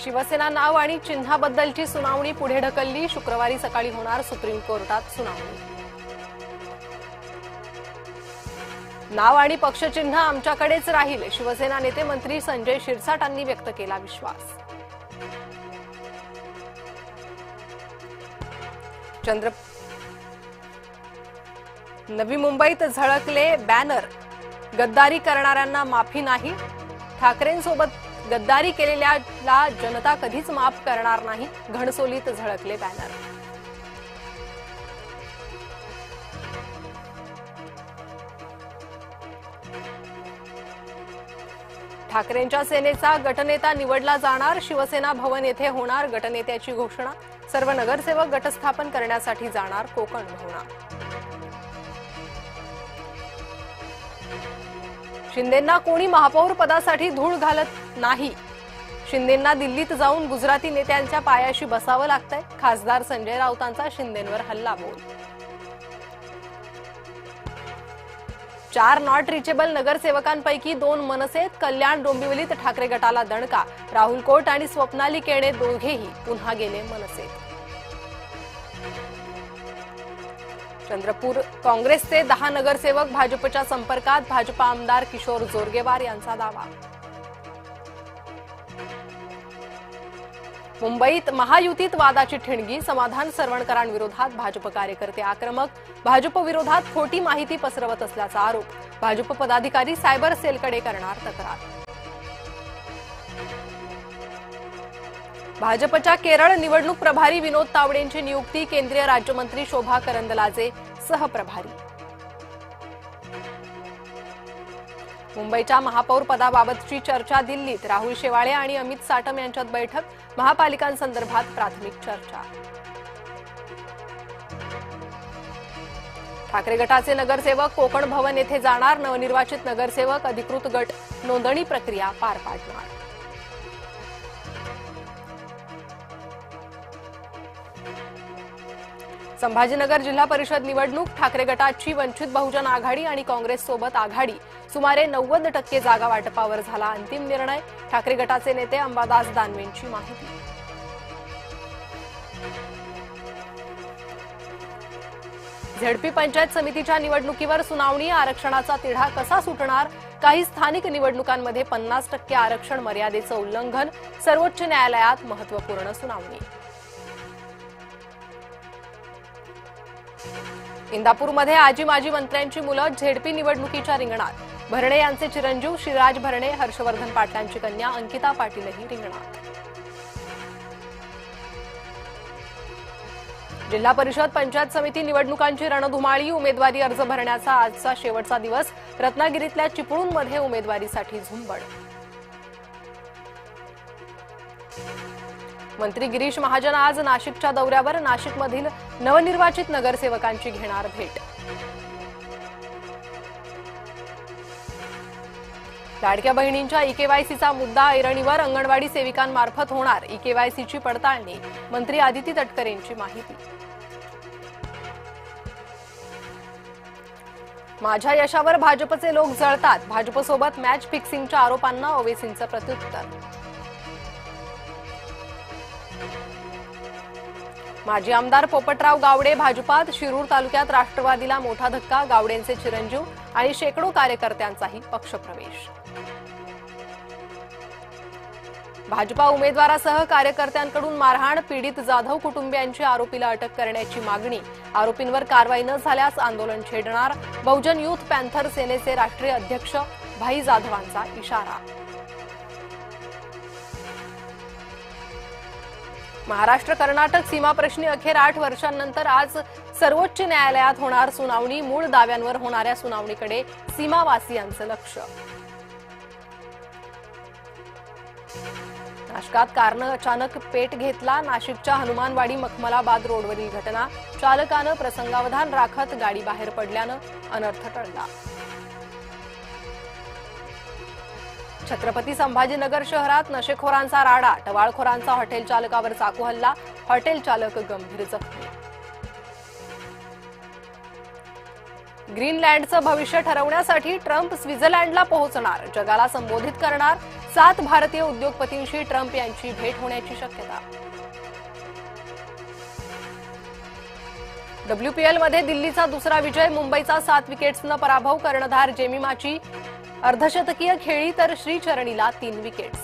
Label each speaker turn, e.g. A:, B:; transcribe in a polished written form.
A: शिवसेना नाव आणि चिन्हाबद्दलची सुनावणी पुढे ढकलली। शुक्रवारी सकाळी होणार सुप्रीम कोर्टात सुनावणी। नाव आणि पक्षचिन्ह आमच्याकडेच राहील, शिवसेना नेते मंत्री संजय शिरसाटांनी व्यक्त केला विश्वास। नवी मुंबईत झळकले बॅनर, गद्दारी करणाऱ्यांना माफी नाही। ठाकरेंसोबत गद्दारी केलेल्याला जनता कधीच माफ करणार नाही। घणसोलीत झळकले बॅनर। ठाकरेंच्या सेनेचा गटनेता निवडला जाणार। शिवसेना भवन येथे होणार गटनेत्याची घोषणा। सर्व नगरसेवक गटस्थापन करण्यासाठी जाणार कोकण भवनात। शिंदेंना कोणी महापौर पदासाठी धूळ घालत नाही। शिंदेंना दिल्लीत जाऊन गुजराती नेत्यांच्या पायाशी बसावं लागतंय। खासदार संजय राऊतांचा शिंदेंवर हल्लाबोल। 4 नॉट रिचेबल नगरसेवकांपैकी 2 मनसेत। कल्याण डोंबिवलीत ठाकरे गटाला दणका। राहुल कोट आणि स्वप्नाली केणे दोघेही पुन्हा गेले मनसेत। चंद्रपूर काँग्रेसचे 10 नगरसेवक भाजपच्या संपर्कात। भाजप आमदार किशोर जोरगेवार यांचा दावा। मुंबईत महायुतीत वादाची ठिणगी। समाधान सरवणकरांविरोधात भाजप कार्यकर्ते आक्रमक। भाजप विरोधात खोटी माहिती पसरवत असल्याचा आरोप। भाजप पदाधिकारी सायबर सेलकडे करणार तक्रार। भाजपच्या केरळ निवडणूक प्रभारी विनोद तावडेंची नियुक्ती। केंद्रीय राज्यमंत्री शोभा करंदलाजे सहप्रभारी। मुंबईच्या महापौर पदाबाबतची चर्चा दिल्लीत। राहुल शेवाळे आणि अमित साटम यांच्यात बैठक। महापालिकांसंदर्भात प्राथमिक चर्चा। ठाकरे गटाचे नगरसेवक कोकण भवन येथे जाणार। नवनिर्वाचित नगरसेवक अधिकृत गट नोंदणी प्रक्रिया पार पाडणार। संभाजीनगर जिल्हा परिषद निवडणूक। ठाकरे गटाची वंचित बहुजन आघाडी आणि काँग्रेससोबत आघाडी। सुमारे 90% जागा वाटपावर झाला अंतिम निर्णय। ठाकरे गटाचे नेते अंबादास दानवेंची माहिती। झेडपी पंचायत समितीच्या निवडणुकीवर सुनावणी। आरक्षणाचा तिढा कसा सुटणार? काही स्थानिक निवडणुकांमध्ये 50% आरक्षण मर्यादेचं उल्लंघन। सर्वोच्च न्यायालयात महत्त्वपूर्ण सुनावणी। इंदापूरमध्ये आजी माजी मंत्र्यांची मुलं झेडपी निवडणुकीच्या रिंगणात। भरणे यांचे चिरंजीव शिराज भरणे, हर्षवर्धन पाटलांची कन्या अंकिता पाटीलही रिंगणात। जिल्हा परिषद पंचायत समिती निवडणुकांची रणधुमाळी। उमेदवारी अर्ज भरण्याचा आजचा शेवटचा दिवस। रत्नागिरीतल्या चिपळूणमध्ये उमेदवारीसाठी झुंबड। मंत्री गिरीश महाजन आज नाशिकच्या दौऱ्यावर। नाशिकमधील नवनिर्वाचित नगरसेवकांची घेणार भेट। लाडक्या बहिणींच्या ईकेवायसीचा मुद्दा ऐरणीवर। अंगणवाडी सेविकांमार्फत होणार ईकेवायसीची पडताळणी। मंत्री आदिती तटकरेंची माहिती। माझ्या यशावर भाजपचे लोक जळतात। भाजपसोबत मॅच फिक्सिंगच्या आरोपांना ओवेसींचं प्रत्युत्तर। माजी आमदार पोपटराव गावडे भाजपात। शिरूर तालुक्यात राष्ट्रवादीला मोठा धक्का। गावडेंचे चिरंजीव आणि शेकडो कार्यकर्त्यांचाही पक्षप्रवेश। भाजपा उमेदवारासह कार्यकर्त्यांकडून मारहाण। पीडित जाधव कुटुंबियांची आरोपीला अटक करण्याची मागणी। आरोपींवर कारवाई न झाल्यास आंदोलन छेडणार। बहुजन युथ पॅन्थर सेनेचे राष्ट्रीय अध्यक्ष भाई जाधवांचा इशारा। महाराष्ट्र कर्नाटक सीमाप्रश्नी अखेर 8 वर्षांनंतर आज सर्वोच्च न्यायालयात होणार सुनावणी। मूळ दाव्यांवर होणाऱ्या सुनावणीकडे सीमावासियांचं लक्ष। नाशिकात कारनं अचानक पेट घेतला। नाशिकच्या हनुमानवाडी मखमलाबाद रोडवरील घटना। चालकानं प्रसंगावधान राखत गाडी बाहेर पडल्यानं अनर्थ टळला। छत्रपती संभाजीनगर शहरात नशेखोरांचा राडा। टवाळखोरांचा हॉटेल चालकावर चाकू हल्ला। हॉटेल चालक गंभीर जखमी। ग्रीनलँडचं भविष्य ठरवण्यासाठी ट्रम्प स्वित्झर्लंडला पोहोचणार। जगाला संबोधित करणार। 7 भारतीय उद्योगपतींशी ट्रम्प यांची भेट होण्याची शक्यता. WPL मध्ये दिल्लीचा दुसरा विजय, मुंबईचा 7 विकेट्सनं पराभव. कर्णधार जेमिमाची अर्धशतकीय खेळी तर श्रीचरणीला 3 विकेट्स.